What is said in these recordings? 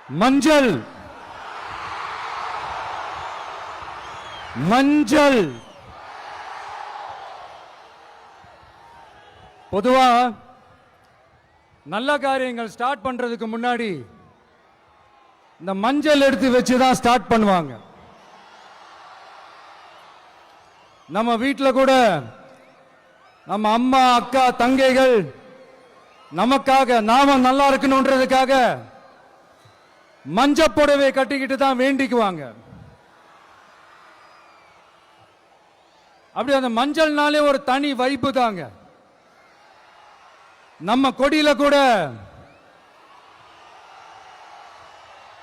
மஞ்சள் மஞ்சள் பொதுவா நல்ல காரியங்கள் ஸ்டார்ட் பண்றதுக்கு முன்னாடி இந்த மஞ்சள் எடுத்து வச்சு தான் ஸ்டார்ட் பண்ணுவாங்க. நம்ம வீட்டில் கூட நம்ம அம்மா அக்கா தங்கைகள் நமக்காக நாம நல்லா இருக்கணும்ன்றதுக்காக மஞ்சள் புடவை கட்டிக்கிட்டு தான் வேண்டிக்குவாங்க. அப்படி அந்த மஞ்சள்னாலே ஒரு தனி வைப்பு தாங்க. நம்ம கொடியில கூட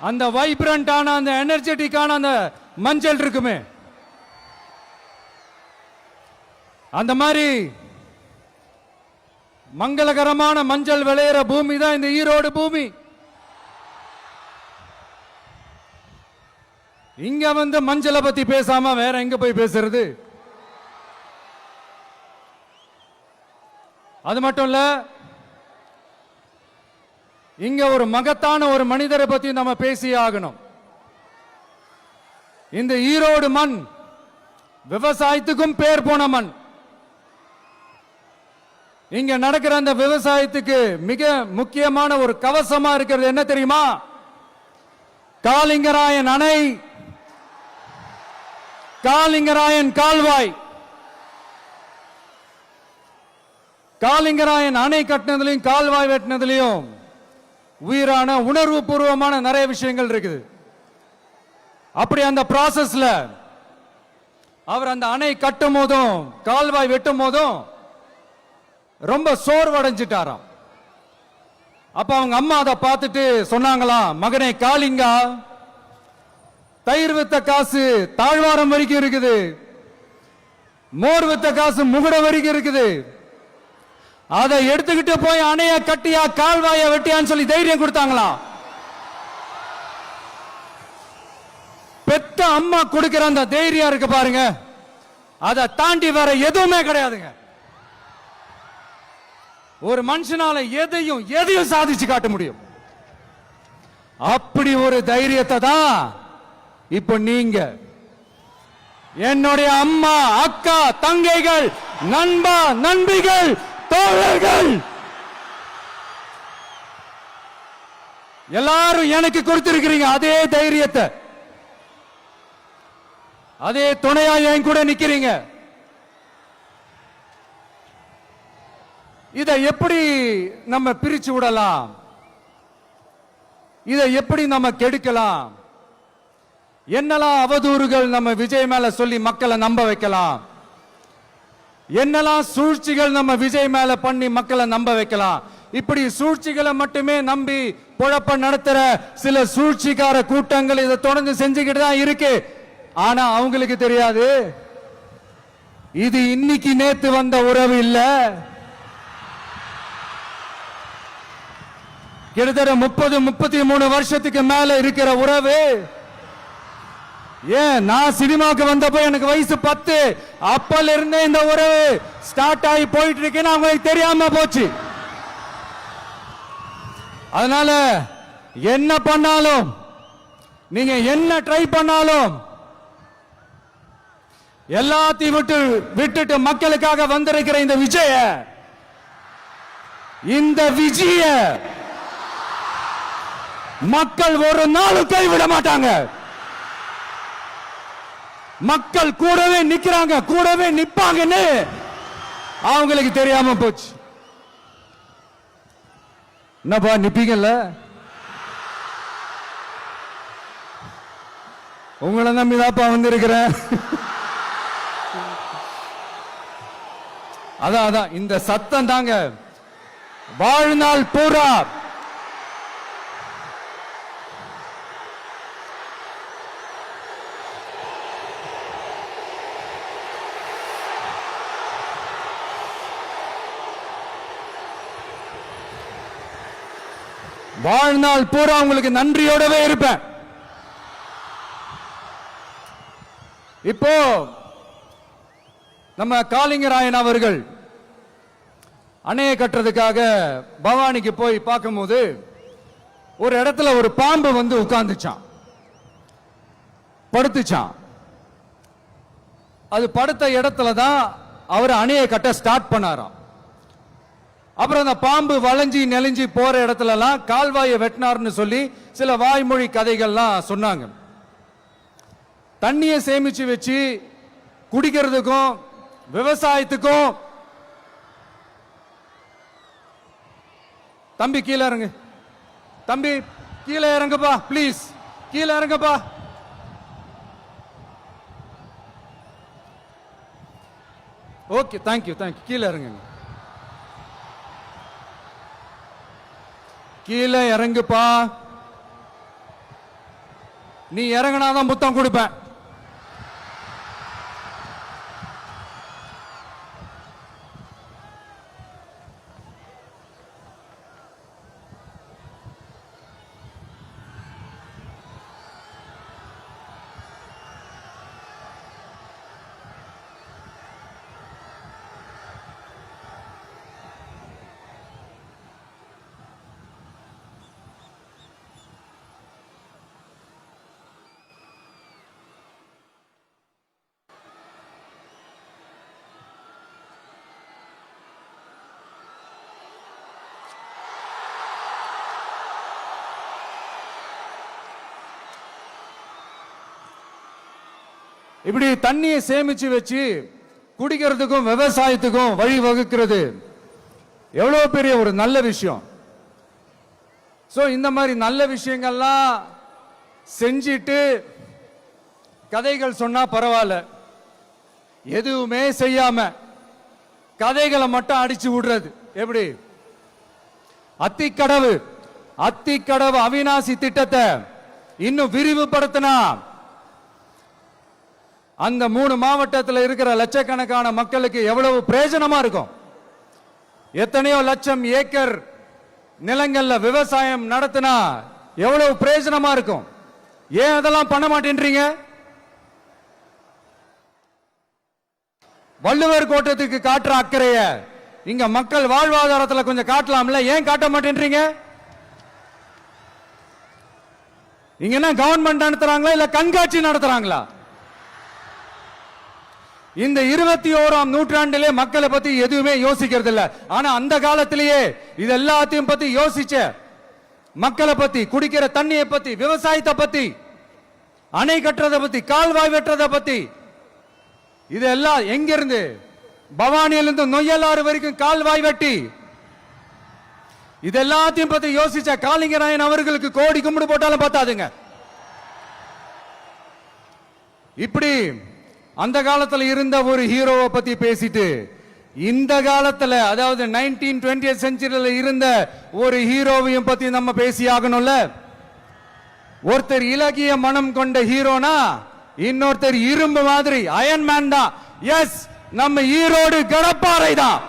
அந்த வைப்ரண்டான அந்த எனர்ஜெட்டிக்கான அந்த மஞ்சள் இருக்குமே, அந்த மாதிரி மங்களகரமான மஞ்சள் விளையிற பூமி தான் இந்த ஈரோடு பூமி. இங்க வந்து மஞ்சளை பத்தி பேசாம வேற எங்க போய் பேசுறது? அது மட்டும் இல்ல, இங்க ஒரு மகத்தான ஒரு மனிதரை பத்தி நம்ம பேசியே ஆகணும். இந்த ஈரோடு மண் விவசாயத்துக்கும் பேர் போன மண். இங்க நடக்கிற அந்த விவசாயத்துக்கு மிக முக்கியமான ஒரு கவசமா இருக்கிறது என்ன தெரியுமா? காலிங்கராயன் அணை, காலிங்கராயன் கால்வாய். காலிங்கராயன் அணை கட்டினதுலையும் கால்வாய் வெட்டினதுலையும் உயிரான உணர்வு பூர்வமான நிறைய விஷயங்கள் இருக்குது. அப்படி அந்த ப்ராசஸ்ல அவர் அந்த அணை கட்டும் போதும் கால்வாய் வெட்டும் போதும் ரொம்ப சோர்வடைஞ்சிட்டாராம். அப்ப அவங்க அம்மா அதை பார்த்துட்டு சொன்னாங்களாம், மகனே காளிங்கா, தயிர் வித்த காசு தாழ்வாரம் வரைக்கும் இருக்குது, மோர் வித்த காசு முகுட வரைக்கும் இருக்குது, அதை எடுத்துக்கிட்டு போய் அணைய கட்டியா கால்வாய வெட்டியான்னு சொல்லி தைரியம் கொடுத்தாங்களாம். பெத்த அம்மா கொடுக்கிற அந்த தைரியம் இருக்கு பாருங்க, அதை தாண்டி வேற எதுவுமே கிடையாதுங்க. ஒரு மனுஷனால எதையும் சாதிச்சு காட்ட முடியும். அப்படி ஒரு தைரியத்தை தான் இப்ப நீங்க, என்னுடைய அம்மா அக்கா தங்கைகள் நண்பா நண்பிகள் தோழர்கள் எல்லாரும் எனக்கு கொடுத்திருக்கிறீங்க. அதே தைரியத்தை, அதே துணையா என் கூட நிக்கிறீங்க. இதை எப்படி நம்ம பிரிச்சு விடலாம்? இதை எப்படி நம்ம கெடுக்கலாம்? என்னெல்லாம் அவதூறுகள் நம்ம விஜய் மேல சொல்லி மக்களை நம்ப வைக்கலாம்? என்னெல்லாம் சூழ்ச்சிகள் நம்ம விஜய் மேல பண்ணி மக்களை நம்ப வைக்கலாம்? இப்படி சூழ்ச்சிகளை மட்டுமே நம்பி குழப்ப நடத்துற சில சூழ்ச்சிக்கார கூட்டங்கள் இதை தொடர்ந்து செஞ்சுக்கிட்டு தான் இருக்கு. ஆனா அவங்களுக்கு தெரியாது, இது இன்னைக்கு நேத்து வந்த உறவு இல்ல. கிட்டத்தட்ட 30-33 வருஷத்துக்கு மேல இருக்கிற உறவு. ஏன், நான் சினிமாவுக்கு வந்தப்போ எனக்கு வயசு 10, அப்பல இருந்தே இந்த உறவு ஸ்டார்ட் ஆகி போயிட்டு இருக்கேன்னு அவங்களுக்கு தெரியாம போச்சு. அதனால என்ன பண்ணாலும், நீங்க என்ன ட்ரை பண்ணாலும், எல்லாத்தையும் விட்டுட்டு மக்களுக்காக வந்திருக்கிற இந்த விஜய மக்கள் ஒரு நாளும் கைவிட மாட்டாங்க. மக்கள் கூடவே நிக்கிறாங்க, கூடவே நிப்பாங்கன்னு அவங்களுக்கு தெரியாம போச்சு. என்னப்பா நிப்பீங்கல்ல? உங்களை நம்பிதாப்பா வந்திருக்கிறேன். அதான் இந்த சத்தம் தாங்க வாழ்நாள் பூரா வாழ்நாள் பூரா உங்களுக்கு நன்றியோடவே இருப்பேன். இப்போ நம்ம காளிங்கராயன் அவர்கள் அணையை கட்டுறதுக்காக பவானிக்கு போய் பார்க்கும்போது ஒரு இடத்துல ஒரு பாம்பு வந்து உட்கார்ந்துச்சான், படுத்துச்சான். அது படுத்த இடத்துல தான் அவர் அணையை கட்ட ஸ்டார்ட் பண்ணாராம். அப்புறம் அந்த பாம்பு வளைஞ்சி நெளிஞ்சி போற இடத்துல எல்லாம் கால்வாயை வெட்டினார்னு சொல்லி சில வாய்மொழி கதைகள்லாம் சொன்னாங்க. தண்ணியை சேமிச்சு வச்சு குடிக்கிறதுக்கும் விவசாயத்துக்கும். தம்பி கீழே இறங்கு, தம்பி கீழே இறங்குப்பா, பிளீஸ் கீழே இறங்குப்பா. Okay, thank you thank you. கீழே இறங்குங்க, கீழே இறங்குப்பா. நீ இறங்கினாதான் முத்தம் கொடுப்பேன். இப்படி தண்ணியை சேமிச்சு வச்சு குடிக்கிறதுக்கும் விவசாயத்துக்கும் வழி வகுக்கிறது எவ்வளவு பெரிய ஒரு நல்ல விஷயம். சோ இந்த மாதிரி நல்ல விஷயங்கள்லாம் செஞ்சிட்டு கதைகள் சொன்னா பரவாயில்ல, எதுவுமே செய்யாம கதைகளை மட்டும் அடிச்சு விடுறது எப்படி? அத்திக்கடவு அவிநாசி திட்டத்தை இன்னும் விரிவுபடுத்தினா அந்த 3 மாவட்டத்தில் இருக்கிற லட்சக்கணக்கான மக்களுக்கு எவ்வளவு பிரயோஜனமா இருக்கும். எத்தனையோ லட்சம் ஏக்கர் நிலங்கள்ல விவசாயம் நடத்தினா எவ்வளவு பிரயோஜனமா இருக்கும். ஏன் அதெல்லாம் பண்ண மாட்டேன்றீங்க? வள்ளுவர் கோட்டத்துக்கு காட்டுற அக்கறைய இங்க மக்கள் வாழ்வாதாரத்தில் கொஞ்சம் காட்டலாம்ல, ஏன் காட்ட மாட்டேன்றீங்க? இங்க என்ன கவர்மெண்ட் நடத்துறாங்களா இல்ல கண்காட்சி நடத்துறாங்களா? இந்த 21ஆம் நூற்றாண்டிலே மக்களை பத்தி எதுவுமே யோசிக்கிறது இல்ல. ஆனா அந்த காலத்திலேயே இது எல்லாத்தையும் பத்தி யோசிச்ச மக்களை பத்தி, குடிக்கிற தண்ணியை பத்தி, விவசாயத்தை பத்தி, அணை கட்டுறதை பத்தி, கால்வாய் வெட்டுறதை பத்தி, இதெல்லாம் எங்கிருந்து? பவானியிலிருந்து நொய்யலாறு வரைக்கும் கால்வாய் வெட்டி இது எல்லாத்தையும் பத்தி யோசிச்ச காளிங்கராயன் அவர்களுக்கு கோடி கும்பிடு போட்டாலும் பார்த்தாதுங்க. இப்படி அந்த காலத்தில் இருந்த ஒரு ஹீரோவை பத்தி பேசிட்டு இந்த காலத்துல, அதாவது 1920th செஞ்சுரியில இருந்த ஒரு ஹீரோவையும் பத்தி நம்ம பேசி ஆகணும்ல. ஒருத்தர் இலகிய மனம் கொண்ட ஹீரோனா இன்னொருத்தர் இரும்பு மாதிரி அயன் மேன் தான். எஸ், நம்ம ஈரோடு கடப்பாறை தான்.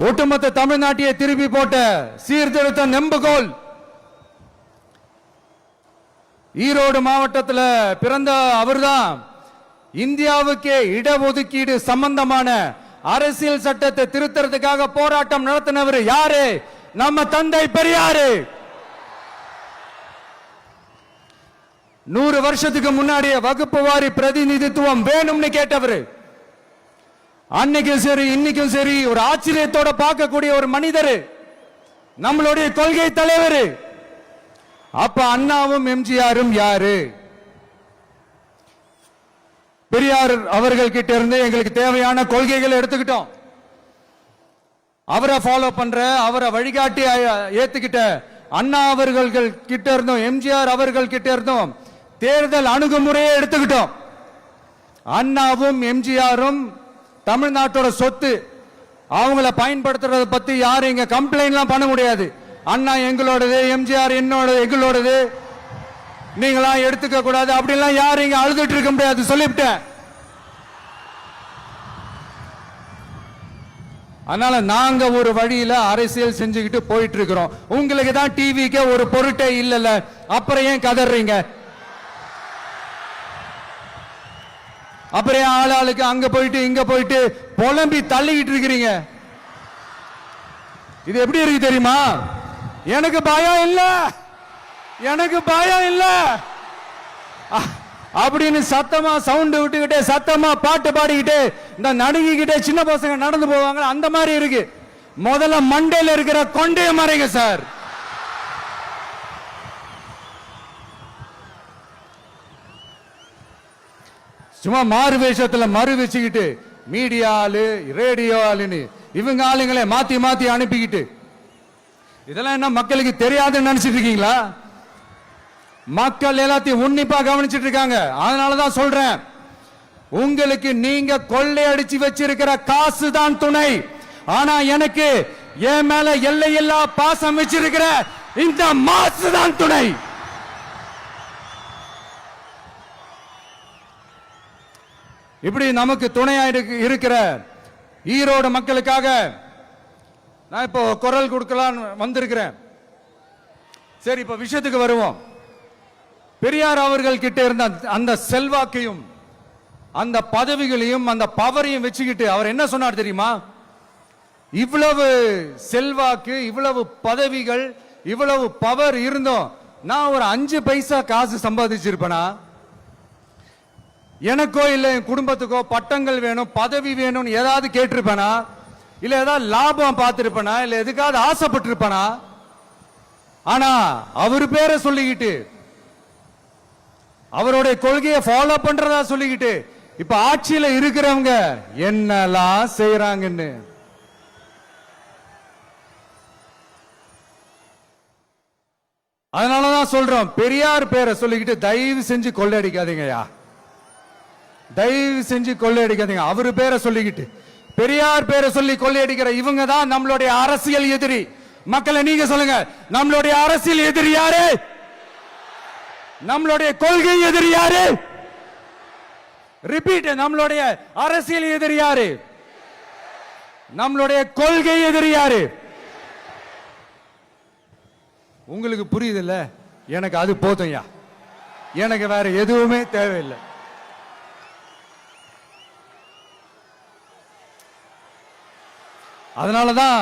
ஒட்டுமொத்த தமிழ்நாட்டையே திருப்பி போட்ட சீர்திருத்த நெம்புகோல் ஈரோடு மாவட்டத்தில் பிறந்த அவர்தான். இந்தியாவுக்கே இடஒதுக்கீடு சம்பந்தமான அரசியல் சட்டத்தை திருத்தறதுக்காக போராட்டம் நடத்தினவர் யாரு? நம்ம தந்தை பெரியாரு. 100 வருஷத்துக்கு முன்னாடியே வகுப்பு வாரி பிரதிநிதித்துவம் வேணும்னு கேட்டவர். அன்னைக்கும் சரி இன்னைக்கும் சரி ஒரு ஆச்சரியத்தோட பார்க்கக்கூடிய ஒரு மனிதர், நம்மளுடைய கொள்கை தலைவர். அப்ப அண்ணாவும் எம்ஜிஆரும் யாரு? பெரியார் அவர்கள் கிட்ட இருந்து எங்களுக்கு தேவையான கொள்கைகளை எடுத்துக்கிட்டோம். அவரை ஃபாலோ பண்ற, அவரை வழிகாட்டி ஏத்துக்கிட்ட அண்ணா அவர்கள் கிட்ட இருந்தோம், எம்ஜிஆர் அவர்கள் கிட்ட இருந்தோம் தேர்தல் அணுகுமுறையை எடுத்துக்கிட்டோம். அண்ணாவும் எம்ஜிஆரும் தமிழ்நாட்டோட சொத்து. அவங்கள பயன்படுத்துறத பத்தி யாரும் இங்க கம்ப்ளைண்ட்லாம் பண்ண முடியாது. அண்ணா எங்களோடது, எம்ஜிஆர் என்னோடது, எங்களோடது, நீங்களா எடுத்துக்க கூடாது அப்படிலாம் யாரும் இங்க அழுதுட்டு இருக்க முடியாது, சொல்லிவிட்டேன். அதனால நாங்க ஒரு வழியில அரசியல் செஞ்சுக்கிட்டு போயிட்டு இருக்கிறோம். உங்களுக்கு தான் டிவிக்கு ஒரு பொருட்டே இல்லல, அப்புறம் ஏன் கதறீங்க? அப்புறம் ஆளாளுக்கு அங்க போயிட்டு இங்க போயிட்டு புலம்பி தள்ளிக்கிட்டு இருக்கிறீங்க. இது எப்படி இருக்கு தெரியுமா? எனக்கு பயம் இல்ல, எனக்கு பயம் இல்ல அப்படின்னு சத்தமா சவுண்ட் விட்டுக்கிட்டே சத்தமா பாட்டு பாடிக்கிட்டே இந்த நடுங்கிக்கிட்டே சின்ன பசங்க நடந்து போவாங்க. அந்த மாதிரி இருக்கு. முதல்ல மண்டையில இருக்கிற கொண்டைய மறைங்க சார். சும்மா மாறு வேஷத்துல மறு வச்சுக்கிட்டு மீடியா ஆளு ரேடியோ ஆளுன்னு இவங்க ஆளுங்களே மாத்தி மாத்தி அனுப்பிக்கிட்டு இதெல்லாம் என்ன மக்களுக்கு தெரியாதுன்னு நினைச்சிட்டு இருக்கீங்களா? மக்கள் எல்லாத்தையும் உன்னிப்பா கவனிச்சிட்டு இருக்காங்க. அதனாலதான் சொல்றேன், உங்களுக்கு நீங்க கொள்ளையடிச்சு வச்சிருக்கிற காசு தான் துணை. ஆனா எனக்கு என் மேல எல்லையில்லா பாசம் வச்சிருக்கிற இந்த மாசு தான் துணை. இப்படி நமக்கு துணையா இருக்கிற ஈரோடு மக்களுக்காக நான் இப்போ குரல் கொடுக்கலாம் வந்திருக்கிறேன். சரி, இப்ப விஷயத்துக்கு வருவோம். பெரியார் அவர்கள் கிட்ட இருந்த அந்த செல்வாக்கையும் அந்த பதவிகளையும் அந்த பவரையும் வச்சுக்கிட்டு அவர் என்ன சொன்னார் தெரியுமா? இவ்வளவு செல்வாக்கு, இவ்வளவு பதவிகள், இவ்வளவு பவர் இருந்தோம் நான் ஒரு 5 பைசா காசு சம்பாதிச்சிருப்பேனா? எனக்கோ இல்ல என் குடும்பத்துக்கோ பட்டங்கள் வேணும், பதவி வேணும்னு ஏதாவது கேட்டிருப்பேனா? இல்ல ஏதாவது லாபம் பார்த்திருப்பேனா? இல்ல எதுக்காவது ஆசைப்பட்டிருப்பேனா? ஆனா அவர் பேரை சொல்லிக்கிட்டு அவருடைய கொள்கையை ஃபாலோ பண்றதா சொல்லிக்கிட்டு இப்ப ஆட்சியில இருக்கிறவங்க என்னெல்லாம் செய்யறாங்கன்னு அதனாலதான் சொல்றோம், பெரியார் பேரை சொல்லிக்கிட்டு தயவு செஞ்சு கொள்ளையடிக்காதீங்கயா, தயவு செஞ்சு கொள்ளையடிக்காதீங்க. அவரு பேரை சொல்லிக்கிட்டு பெரியார் பேரை சொல்லி கொள்ளையடிக்கிற இவங்க தான் நம்மளுடைய அரசியல் எதிரி. மக்களை நீங்க சொல்லுங்க, நம்மளுடைய அரசியல் எதிரி யாரு? நம்மளுடைய கொள்கை எதிரி யாரு? ரிப்பீட், நம்மளுடைய அரசியல் எதிரி யாரு? நம்மளுடைய கொள்கை எதிரி யாரு? உங்களுக்கு புரியுது இல்ல? எனக்கு அது போதும்யா, எனக்கு வேற எதுவுமே தேவையில்லை. அதனாலதான்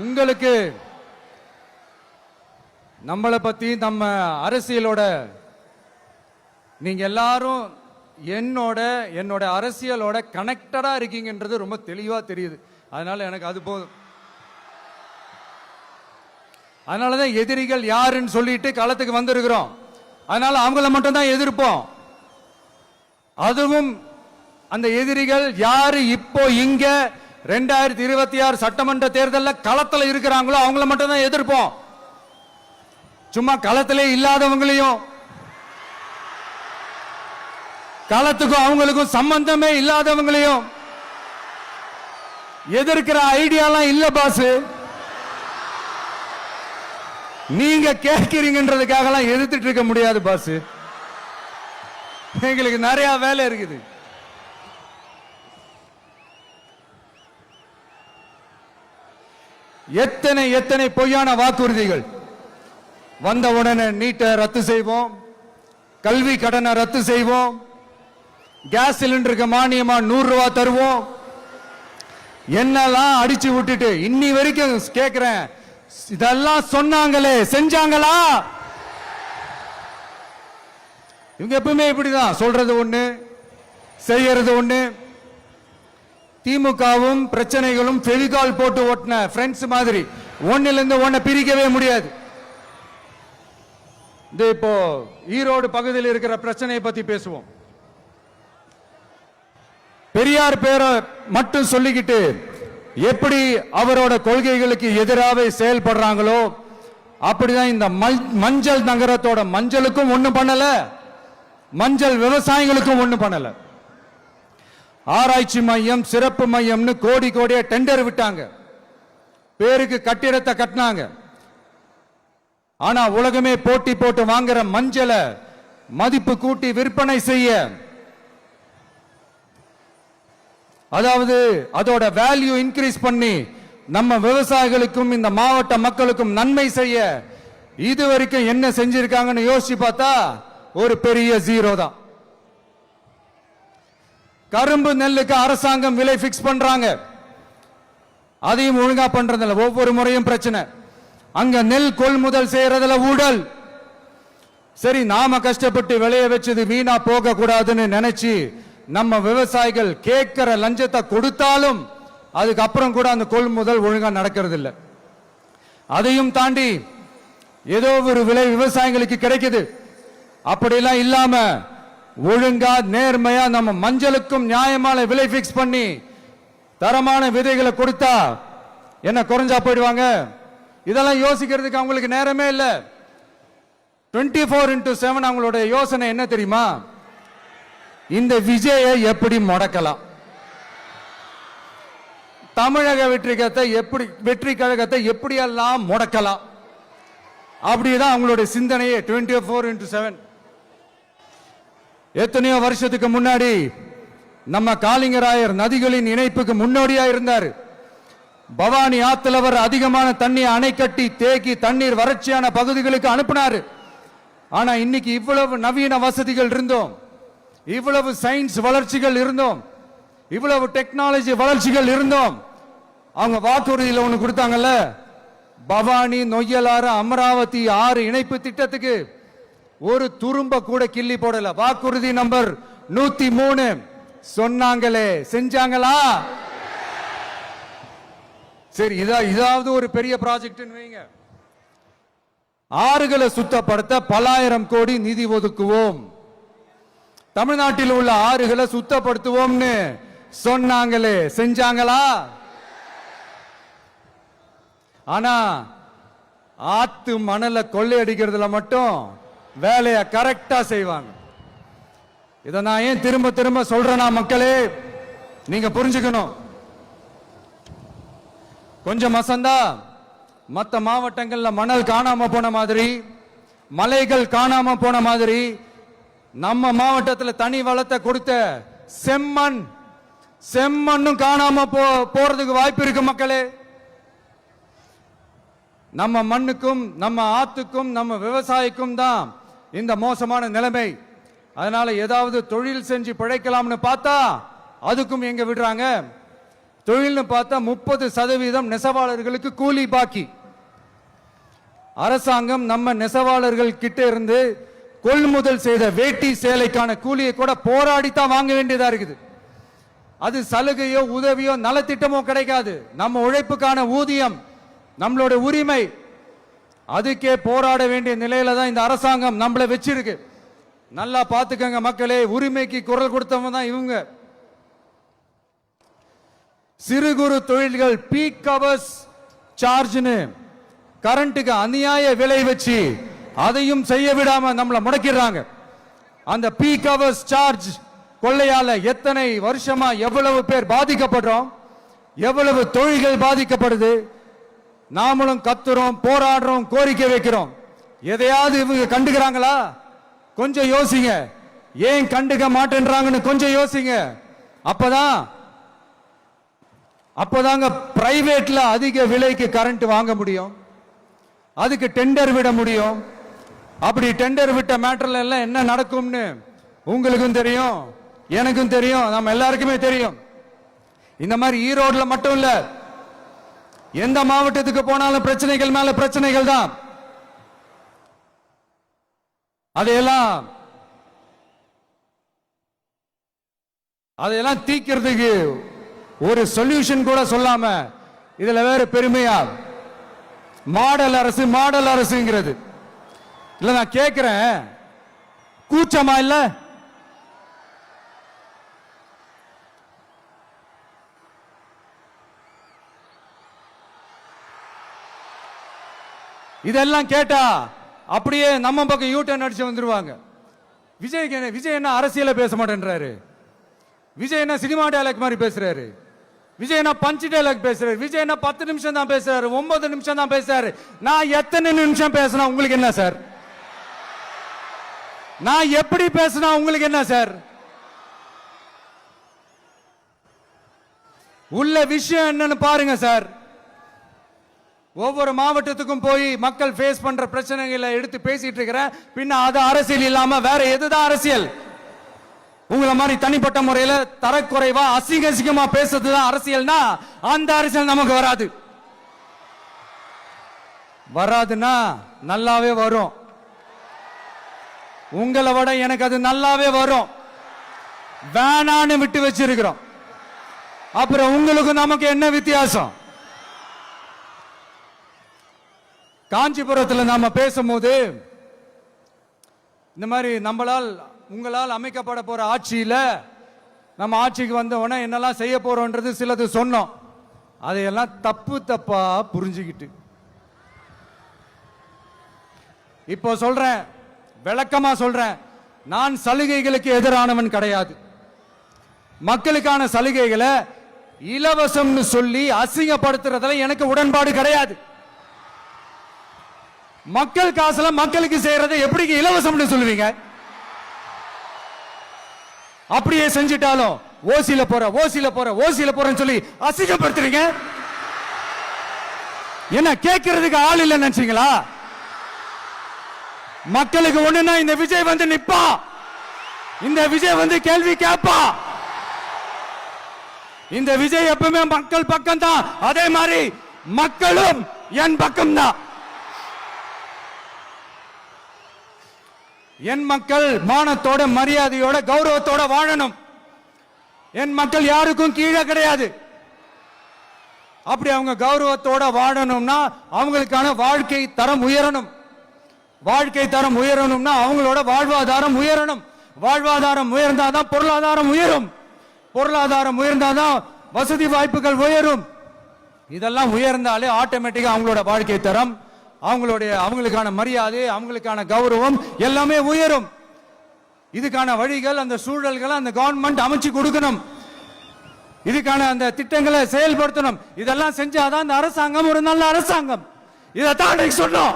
உங்களுக்கு நம்மளை பத்தி நம்ம அரசியலோட நீங்க எல்லாரும் என்னோட அரசியலோட கனெக்டடா இருக்கீங்கன்றது ரொம்ப தெளிவா தெரியுது. அதனால எனக்கு அது போதும். அதனாலதான் எதிரிகள் யாருன்னு சொல்லிட்டு களத்துக்கு வந்திருக்கிறோம். அதனால அவங்கள மட்டும் தான் எதிர்ப்போம். அதுவும் அந்த எதிரிகள் யாரு இப்போ இங்க 2026 சட்டமன்ற தேர்தலில் களத்தில் இருக்கிறாங்களோ அவங்கள மட்டும் தான் எதிர்ப்போம். சும்மா களத்திலே இல்லாதவங்களையும், களத்துக்கும் அவங்களுக்கும் சம்பந்தமே இல்லாதவங்களையும் எதிர்க்கிற ஐடியாலாம் இல்ல பாஸ். நீங்க கேட்கிறீங்கன்றதுக்காக எதிர்த்துட்டு இருக்க முடியாது பாஸ். எங்களுக்கு நிறைய வேலை இருக்குது. எத்தனை எத்தனை பொய்யான வாக்குறுதிகள். வந்த உடனே நீட்டை ரத்து செய்வோம், கல்வி கடனை ரத்து செய்வோம், கேஸ் சிலிண்டருக்கு மானியமா 100 ரூபாய் தருவோம், என்னெல்லாம் அடிச்சு விட்டுட்டு இன்னி வரைக்கும் கேட்கிறேன், இதெல்லாம் சொன்னாங்களே செஞ்சாங்களா? இவங்க எப்பவுமே இப்படிதான், சொல்றது ஒண்ணு செய்யறது ஒண்ணு. திமுகவும் பிரச்சனைகளும் ஃபெவிகால் போட்டு ஓட்டின ஃப்ரெண்ட்ஸ் மாதிரி ஒன்னில இருந்து ஒன்ன பிரிக்கவே முடியாது. இப்போ ஈரோடு பகுதியில் இருக்கிற பிரச்சனையை பத்தி பேசுவோம். பெரியார் பேரை மட்டும் சொல்லிக்கிட்டு எப்படி அவரோட கொள்கைகளுக்கு எதிராக செயல்படுறாங்களோ அப்படிதான் இந்த மஞ்சள் நகரத்தோட மஞ்சளுக்கும் ஒண்ணும் பண்ணல, மஞ்சள் விவசாயிகளுக்கும் ஒண்ணும் பண்ணல. ஆராய்ச்சி மையம், சிறப்பு மையம்னு கோடி கோடியா டெண்டர் விட்டாங்க, பேருக்கு கட்டிடத்தை கட்டினாங்க. ஆனா உலகமே போட்டி போட்டு வாங்குற மஞ்சளை மதிப்பு கூட்டி விற்பனை செய்ய, அதாவது அதோட வேல்யூ இன்க்ரீஸ் பண்ணி நம்ம விவசாயிகளுக்கும் இந்த மாவட்ட மக்களுக்கும் நன்மை செய்ய இதுவரைக்கும் என்ன செஞ்சிருக்காங்கன்னு யோசிச்சு பார்த்தா ஒரு பெரிய ஜீரோ தான். கரும்பு நெல்லுக்கு அரசாங்கம் விலை பிக்ஸ் பண்றாங்க, அதையும் ஒழுங்கா பண்றதில்ல. ஒவ்வொரு முறையும் பிரச்சனை. அங்க நெல் கொள்முதல் செய்யறதுல ஊழல். சரி, நாம கஷ்டப்பட்டு விளைய வச்சது வீணா போக கூடாதுன்னு நினைச்சு நம்ம விவசாயிகள் கேட்கிற லஞ்சத்தை கொடுத்தாலும் அதுக்கப்புறம் கூட அந்த கொள்முதல் ஒழுங்கா நடக்கிறது இல்லை. அதையும் தாண்டி ஏதோ ஒரு விலை விவசாயிகளுக்கு கிடைக்குது. அப்படிலாம் இல்லாம ஒழுங்கா நேர்மையா நம்ம மஞ்சளுக்கும் நியாயமான விலை பிக்ஸ் பண்ணி தரமான விதைகளை கொடுத்தா என்ன குறைஞ்சா போயிடுவாங்க? இதெல்லாம் யோசிக்கிறதுக்கு அவங்களுக்கு நேரமே இல்லை. 24x7 அவங்களோட யோசனை என்ன தெரியுமா? இந்த விஜயை எப்படி முடக்கலாம், தமிழக வெற்றி கழகத்தை எப்படியெல்லாம் முடக்கலாம், அப்படிதான் அவங்களுடைய சிந்தனையே 24x7. எத்தனையோ வருஷத்துக்கு முன்னாடி நம்ம காளிங்கராயர் நதிகளின் இணைப்புக்கு முன்னோடியா இருந்தார். பவானி ஆத்துல வர அதிகமான தண்ணீர் அணை கட்டி தேக்கி தண்ணீர் வறட்சியான பகுதிகளுக்கு அனுப்பினாரு. ஆனா இன்னைக்கு இவ்வளவு நவீன வசதிகள் இருந்தோம், இவ்வளவு சயின்ஸ் வளர்ச்சிகள் இருந்தோம், இவ்வளவு டெக்னாலஜி வளர்ச்சிகள் இருந்தோம், அவங்க வாக்குறுதியில் ஒண்ணு கொடுத்தாங்கல்ல, பவானி நொய்யலாறு அமராவதி 6 இணைப்பு திட்டத்துக்கு ஒரு துரும்ப கூட கிள்ளி போடல. வாக்குறுதி நம்பர் 103 சொன்னாங்களே, செஞ்சாங்களா? சரி, இதாவது ஒரு பெரிய ப்ராஜெக்ட் வைங்க. ஆறுகளை சுத்தப்படுத்த பல்லாயிரம் கோடி நிதி ஒதுக்குவோம், தமிழ்நாட்டில் உள்ள ஆறுகளை சுத்தப்படுத்துவோம்னு சொன்னாங்களே, செஞ்சாங்களா? ஆனா ஆத்து மணலை கொள்ளையடிக்கிறதுல மட்டும் வேலையை கரெக்டா செய்வாங்க. இதை நான் ஏன் திரும்ப திரும்ப சொல்றேன்னா, மக்களே நீங்க புரிஞ்சுக்கணும். கொஞ்சம் மசந்தா மற்ற மாவட்டங்கள்ல மணல் காணாம போன மாதிரி, மலைகள் காணாம போன மாதிரி, நம்ம மாவட்டத்தில் தனி வளத்தை கொடுத்த செம்மண்ணும் காணாம போறதுக்கு வாய்ப்பு இருக்கு மக்களே. நம்ம மண்ணுக்கும் நம்ம ஆத்துக்கும் நம்ம விவசாயிக்கும் தான் இந்த மோசமான நிலைமை. அதனால ஏதாவது தொழில் செஞ்சு பிழைக்கலாம்னு பார்த்தா அதுக்கும் எங்க விடுறாங்க? தொழில்னு பார்த்தா 30% நெசவாளர்களுக்கு கூலி பாக்கி. அரசாங்கம் நம்ம நெசவாளர்கள் கிட்ட இருந்து கொள்முதல் செய்த வேட்டி சேலைக்கான கூலியை கூட போராடித்தான் வாங்க வேண்டியதா இருக்குது. அது சலுகையோ உதவியோ நலத்திட்டமோ கிடைக்காது. நம்ம உழைப்புக்கான ஊதியம், நம்மளோட உரிமை, அதுக்கே போராட வேண்டிய நிலையில தான் இந்த அரசாங்கம் நம்மளை வச்சிருக்கு. நல்லா பார்த்துக்கங்க மக்களே, உரிமைக்கு குரல் கொடுத்தவங்க தான் இவங்க. சிறு குறு தொழில்கள் பீக் ஹவர்ஸ் சார்ஜ்னு கரண்ட்டுக்கு அநியாய விலை வச்சு அதையும் செய்ய விடாம நம்மளை முடக்கிறாங்க. அந்த பீக் ஹவர்ஸ் சார்ஜ் கொள்ளையால எத்தனை வருஷமா எவ்வளவு பேர் பாதிக்கப்படுறோம், எவ்வளவு தொழில்கள் பாதிக்கப்படுது. நாமளும் கத்துறோம், போராடுறோம், கோரிக்கை வைக்கிறோம். எதையாவது இவங்க கண்டுக்கிறாங்களா? கொஞ்சம் யோசிங்க. ஏன் கண்டுக்க மாட்டேன்றாங்கன்னு கொஞ்சம் யோசிங்க. அப்பதாங்க பிரைவேட்ல அதிக விலைக்கு கரண்ட் வாங்க முடியும், அதுக்கு டெண்டர் விட முடியும். அப்படி டெண்டர் விட்ட மேட்டர்ல எல்லாம் என்ன நடக்கும்னு உங்களுக்கும் தெரியும், எனக்கும் தெரியும், நம்ம எல்லாருக்குமே தெரியும். இந்த மாதிரி ஈரோடுல மட்டும் இல்ல, எந்த மாவட்டத்துக்கு போனாலும் பிரச்சனைகள் மேல பிரச்சனைகள் தான். அதையெல்லாம் தீக்கிறதுக்கு ஒரு சொல்யூஷன் கூட சொல்லாம இதுல வேற பெருமையா மாடல் அரசுங்கிறது இல்ல. நான் கேட்கிறேன், கூச்சமா இல்ல? இதெல்லாம் கேட்டா அப்படியே நம்ம பக்கம் யூட்டர்ன் அடிச்சு வந்துருவாங்க. விஜய் என்ன அரசியல பேச மாட்டேன்றாரு, விஜய் என்ன சினிமா டயலாக் மாதிரி பேசுறாரு. விஜய்னா பஞ்சு டைலாக் பேசுறாரு, விஜய்னா 10 நிமிஷம் தான் பேசுறாரு, 9 நிமிஷம் தான் பேசுறாரு. நான் எத்தனை நிமிஷம் பேசினா உங்களுக்கு என்ன சார்? நான் எப்படி பேசினா உங்களுக்கு என்ன சார்? உள்ள விஷயம் என்னன்னு பாருங்க சார். ஒவ்வொரு மாவட்டத்துக்கும் போய் மக்கள் ஃபேஸ் பண்ற பிரச்சனைகளை எடுத்து பேசிட்டு இருக்கிறேன். பின்ன அது அரசியல் இல்லாம வேற எதுதான் அரசியல்? உங்களை மாதிரி தனிப்பட்ட முறையில தரக்குறைவா அசிங்க அசிங்கமா பேசுறதுதான் அரசியல்னா அந்த அரசியல் நமக்கு வராது. வராதுன்னா நல்லாவே வரும். உங்களை விட எனக்கு அது நல்லாவே வரும். வேணான்னு விட்டு வச்சிருக்கிறோம். அப்புறம் உங்களுக்கு நமக்கு என்ன வித்தியாசம்? காஞ்சிபுரத்தில் நாம பேசும்போது இந்த மாதிரி உங்களால் அமைக்கப்பட போற ஆட்சியில நம்ம ஆட்சிக்கு வந்த உடனே என்னெல்லாம் செய்ய போறோம்ன்றது சிலது சொன்னோம். அதையெல்லாம் தப்பா புரிஞ்சுக்கிட்டு இப்போ சொல்றேன், விளக்கமா சொல்றேன். நான் சலுகைகளுக்கு எதிரானவன் கிடையாது. மக்களுக்கான சலுகைகளை இலவசம்னு சொல்லி அசிங்கப்படுத்துறதுல எனக்கு உடன்பாடு கிடையாது. மக்கள் காசுல மக்களுக்கு செய்யறதை எப்படி இலவசம்னு சொல்லுவீங்க? அப்படியே செஞ்சிட்டாலும் ஓசில போறேன்னு சொல்லி அசிங்கப்படுத்துறீங்க. என்ன கேட்கறதுக்கு ஆள் இல்ல நினைச்சீங்களா? மக்களுக்கு ஒண்ணுன்னா இந்த விஜய் வந்து நிப்பா, இந்த விஜய் வந்து கேள்வி கேட்பா. இந்த விஜய் எப்பவுமே மக்கள் பக்கம் தான். அதே மாதிரி மக்களும் என் பக்கம் தான். என் மக்கள் மானத்தோட மரியாதையோட கௌரவத்தோட வாழணும். என் மக்கள் யாருக்கும் கீழே கிடையாது. அப்படி அவங்க கௌரவத்தோட வாழணும்னா அவங்களுக்கான வாழ்க்கை தரம் உயரணும். வாழ்க்கை தரம் உயரணும்னா அவங்களோட வாழ்வாதாரம் உயரணும். வாழ்வாதாரம் உயர்ந்தாதான் பொருளாதாரம் உயரும். பொருளாதாரம் உயர்ந்தாதான் வசதி வாய்ப்புகள் உயரும். இதெல்லாம் உயர்ந்தாலே ஆட்டோமேட்டிக்கா அவங்களோட வாழ்க்கை தரம், அவங்களுக்கான மரியாதை, அவங்களுக்கான கௌரவம் எல்லாமே உயரும். இதுக்கான வழிகள், அந்த சூழல்களை அந்த கவர்மெண்ட் அமைச்சு கொடுக்கணும். இதுக்கான அந்த திட்டங்களை செயல்படுத்தணும். இதெல்லாம் செஞ்சாதான் அந்த அரசாங்கம் ஒரு நல்ல அரசாங்கம். இதைத்தான் சொன்னோம்.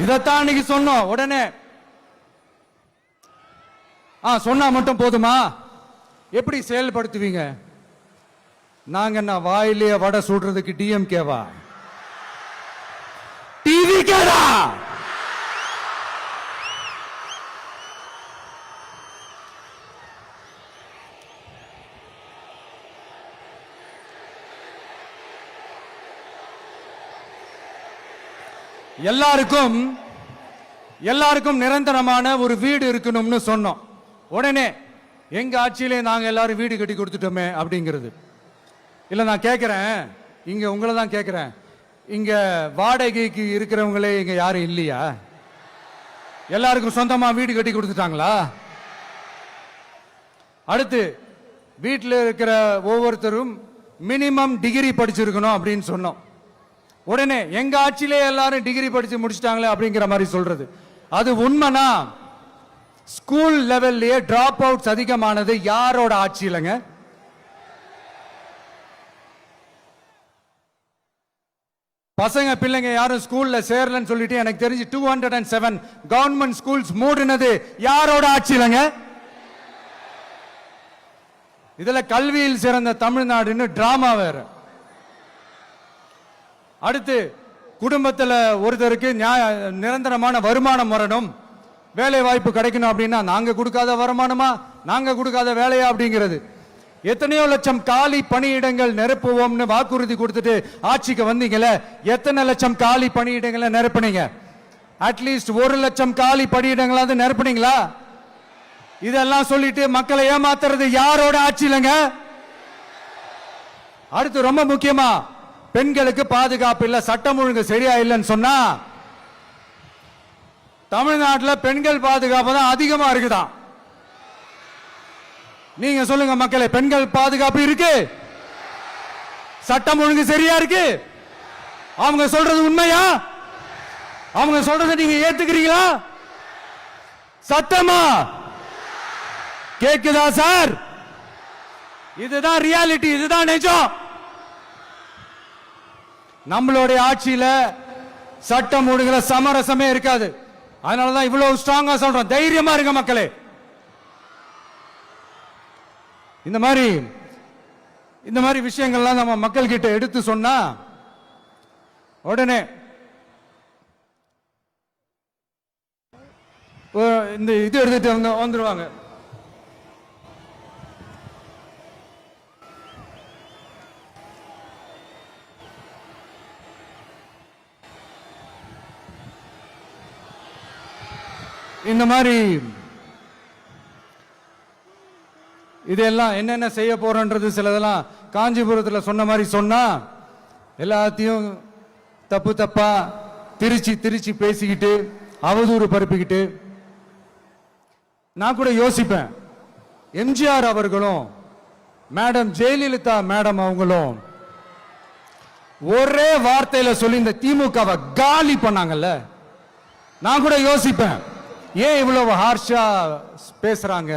இதைத்தான் இன்னைக்கு சொன்னோம். உடனே சொன்னா மட்டும் போதுமா? எப்படி செயல்படுத்துவீங்க? நாங்க என்ன வாயிலே வடை சுடுறதுக்கு டிஎம்கேவா? டிவிகேடா? எல்லாருக்கும் நிரந்தரமான ஒரு வீடு இருக்கணும்னு சொன்னோம். உடனே எங்க ஆட்சியிலே நாங்க எல்லாரும் வீடு கட்டி கொடுத்துட்டோமே அப்படிங்கிறது இல்ல. நான் கேட்கிறேன், இங்க உங்களை தான் கேட்கிறேன், இங்க வாடகைக்கு இருக்கிறவங்களே இங்க யாரும் இல்லையா? எல்லாருக்கும் சொந்தமா வீடு கட்டி கொடுத்துட்டாங்களா? அடுத்து வீட்டில் இருக்கிற ஒவ்வொருத்தரும் மினிமம் டிகிரி படிச்சிருக்கணும் அப்படின்னு சொன்னோம். உடனே எங்க ஆட்சியிலே எல்லாரும் டிகிரி படிச்சு முடிச்சிட்டாங்களே அப்படிங்கிற மாதிரி சொல்றது அது உண்மைனா? ஸ்கூல் லெவல்லே டிராப் அவுட்ஸ் அதிகமானது யாரோட ஆட்சியிலங்க? பசங்க பிள்ளைங்க யாரும் ஸ்கூல்ல சேரலன்னு சொல்லிட்டு எனக்கு தெரிஞ்சு 207 கவர்மெண்ட் ஸ்கூல்ஸ் மூடினது யாரோட ஆட்சியிலங்க? இதுல கல்வியில் சிறந்த தமிழ்நாடுன்னு டிராமா வேற. அடுத்து குடும்பத்தில் ஒருத்தருக்கு நிரந்தரமான வருமானம் வரணும், வேலை வாய்ப்பு கிடைக்கணும் அப்படின்னா நாங்க கொடுக்காத வருமானமா, நாங்க கொடுக்காத வேலையா அப்படிங்கிறது. எத்தனையோ லட்சம் காலி பணியிடங்கள் நிரப்புவோம்னு வாக்குறுதி கொடுத்துட்டு ஆட்சிக்கு வந்தீங்களே, எத்தனை லட்சம் காலி பணியிடங்களை நிரப்புனீங்க? அட்லீஸ்ட் 1 லட்சம் காலி பணியிடங்களாவது நிரப்புனீங்களா? இதெல்லாம் சொல்லிட்டு மக்களை ஏமாத்துறது யாரோட ஆட்சியிலங்க? அடுத்து ரொம்ப முக்கியமா பெண்களுக்கு பாதுகாப்பு இல்ல, சட்டம் ஒழுங்கு சரியா இல்லைன்னு சொன்னா தமிழ்நாட்டில் பெண்கள் பாதுகாப்பு தான் அதிகமா இருக்குதான். நீங்க சொல்லுங்க மக்களே, பெண்கள் பாதுகாப்பு இருக்கு, சட்டம் ஒழுங்கு சரியா இருக்கு? அவங்க சொல்றது உண்மையா? அவங்க சொல்றதை நீங்க ஏத்துக்கிறீங்களா? சத்தமா கேக்குதா சார்? இதுதான் ரியாலிட்டி, இதுதான் நிஜம். நம்மளுடைய ஆட்சியில சட்டம் ஒழுங்குல சமரசமே இருக்காது. அதனாலதான் இவ்வளவு ஸ்ட்ராங்கா சொல்றோம், தைரியமா இருங்க மக்களே. இந்த மாதிரி விஷயங்கள்லாம் நம்ம மக்கள் கிட்ட எடுத்து சொன்னா உடனே இந்த இது எடுத்துட்டு வந்துருவாங்க. இந்த மாதிரி இதெல்லாம் என்னென்ன செய்ய போறோன்றது சிலதெல்லாம் காஞ்சிபுரத்தில் சொன்ன மாதிரி சொன்னா எல்லாத்தையும் தப்பு தப்பா திருச்சி பேசிக்கிட்டு அவதூறு பரப்பிக்கிட்டு. நான் கூட யோசிப்பேன், எம்ஜிஆர் அவர்களும் மேடம் ஜெயலலிதா மேடம் அவங்களும் ஒரே வார்த்தையில சொல்லி இந்த திமுகவை காலி பண்ணாங்கல்ல. நான் கூட யோசிப்பேன், ஏன் இவ்வளவு ஹார்ஷா பேசுறாங்க,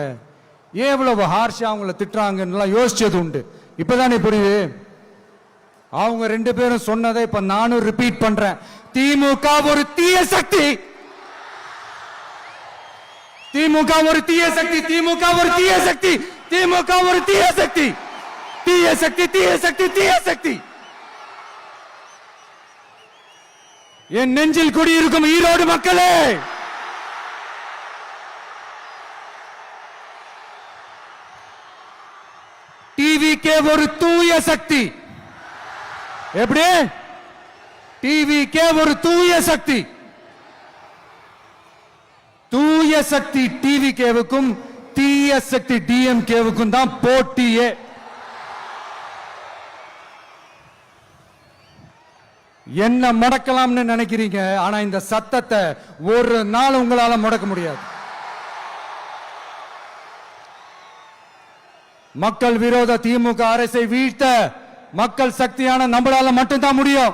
ஏன் இவ்வளவு ஹார்ஷா அவங்கள திட்டுறாங்கன்னு யோசிச்சது உண்டு. இப்பதானே புரியுது. அவங்க ரெண்டு பேரும் சொன்னதை இப்ப நானும் ரிப்பீட் பண்றேன். திமுக ஒரு தீய சக்தி, திமுக ஒரு தீய சக்தி, திமுக ஒரு தீய சக்தி, திமுக ஒரு தீய சக்தி, தீய சக்தி, தீய சக்தி, தீய சக்தி. என் நெஞ்சில் குடியிருக்கும் ஈரோடு மக்களே, டிவிகே ஒரு தூய சக்தி. எப்படி? டிவிகே ஒரு தூய சக்தி. தூய சக்தி டிவிகேவுக்கும் தீய சக்தி டிஎம்கேவுக்கும் தான் போட்டியே. என்ன முடக்கலாம்னு நினைக்கிறீங்க, ஆனா இந்த சத்தத்தை ஒரு நாள் உங்களால முடக்க முடியாது. மக்கள் விரோத திமுக அரசை வீழ்த்த மக்கள் சக்தியான நம்மளால மட்டும்தான் முடியும்.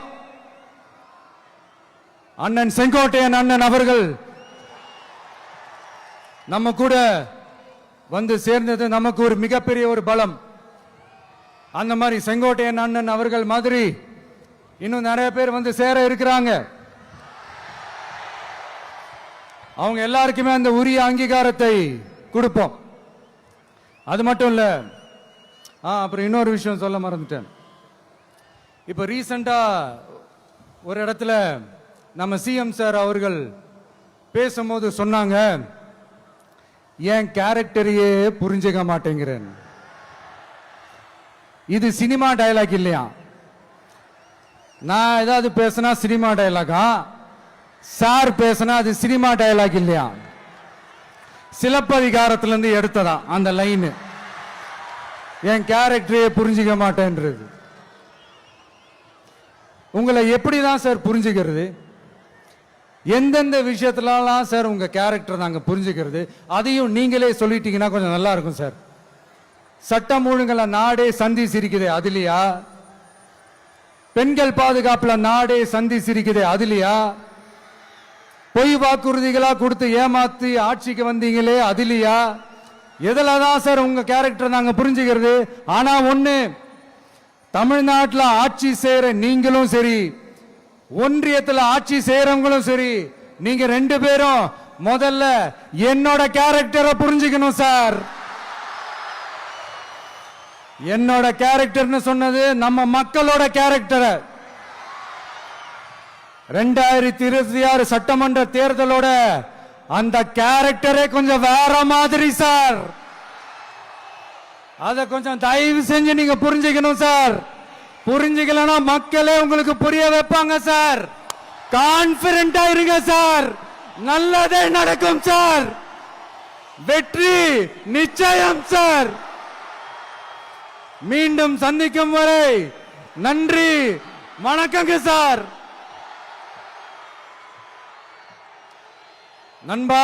அண்ணன் செங்கோட்டையன் அண்ணன் அவர்கள் நம்ம கூட வந்து சேர்ந்தது நமக்கு ஒரு மிகப்பெரிய ஒரு பலம். அந்த மாதிரி செங்கோட்டையன் அண்ணன் அவர்கள் மாதிரி இன்னும் நிறைய பேர் வந்து சேர இருக்கிறாங்க. அவங்க எல்லாருக்குமே அந்த உரிய அங்கீகாரத்தை கொடுப்போம். அது மட்டும் இல்ல, அப்புறம் இன்னொரு விஷயம் சொல்ல மறந்துட்டேன். இப்ப ரீசெண்டா ஒரு இடத்துல நம்ம சிஎம் சார் அவர்கள் பேசும்போது சொன்னாங்க, என் கேரக்டரையே புரிஞ்சுக்க மாட்டேங்கிறேன். இது சினிமா டயலாக் இல்லையா? நான் ஏதாவது பேசினா சினிமா டயலாகா? சார் பேசினா அது சினிமா டயலாக் இல்லையா? சிலப்பதிகாரத்திலிருந்து எடுத்ததா அந்த லைன். என் கேரக்டரையே புரிஞ்சுக்க மாட்டேன்றது. உங்களை எப்படிதான் சார் புரிஞ்சுக்கிறது? எந்தெந்த விஷயத்துலலாம் சார் உங்க கேரக்டர் நாங்க புரிஞ்சுக்கிறது? அதையும் நீங்களே சொல்லிட்டீங்கன்னா கொஞ்சம் நல்லா இருக்கும் சார். சட்டம் ஒழுங்குல நாடே சந்தி சிரிக்குது, அதுலயா? பெண்கள் பாதுகாப்புல நாடே சந்தி சிரிக்குது, அதுலயா? பொய் வாக்குறுதிகளா கொடுத்து ஏமாத்தி ஆட்சிக்கு வந்தீங்களே, அதுலயா? எதுலதான் சார் உங்க கேரக்டர் நாங்க புரிஞ்சுக்கிறது? ஆனா ஒண்ணு, தமிழ்நாட்டில் ஆட்சி செய்யற நீங்களும் சரி, ஒன்றியத்தில் ஆட்சி செய்யறவங்களும் சரி, நீங்க ரெண்டு பேரும் முதல்ல என்னோட கேரக்டரை புரிஞ்சுக்கணும் சார். என்னோட கேரக்டர்னு சொன்னது நம்ம மக்களோட கேரக்டரை. 2026 சட்டமன்ற தேர்தலோட அந்த கேரக்டரே கொஞ்சம் வேற மாதிரி சார். அத கொஞ்சம் தயவு செஞ்சு நீங்க புரிஞ்சுக்கணும் சார். புரிஞ்சுக்கலனா மக்களே உங்களுக்கு புரிய வைப்பாங்க சார். கான்பிடென்டா இருங்க சார், நல்லதே நடக்கும் சார். வெற்றி நிச்சயம் சார். மீண்டும் சந்திக்கும் வரை நன்றி, வணக்கங்க சார். நண்பா,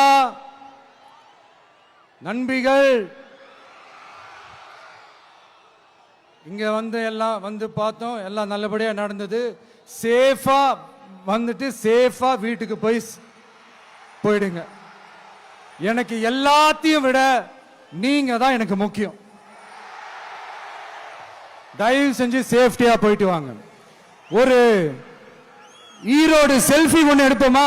நண்பிகள், இங்க வந்து எல்லாம் வந்து பார்த்தோம், எல்லாம் நல்லபடியா நடந்தது. சேஃபா வந்துட்டு சேஃபா வீட்டுக்கு போயிடுங்க. எனக்கு எல்லாத்தையும் விட நீங்க தான் எனக்கு முக்கியம். தயவு செஞ்சு சேஃப்டியா போயிட்டு வாங்க. ஒரு ஈரோடு செல்ஃபி ஒன்று எடுப்போமா?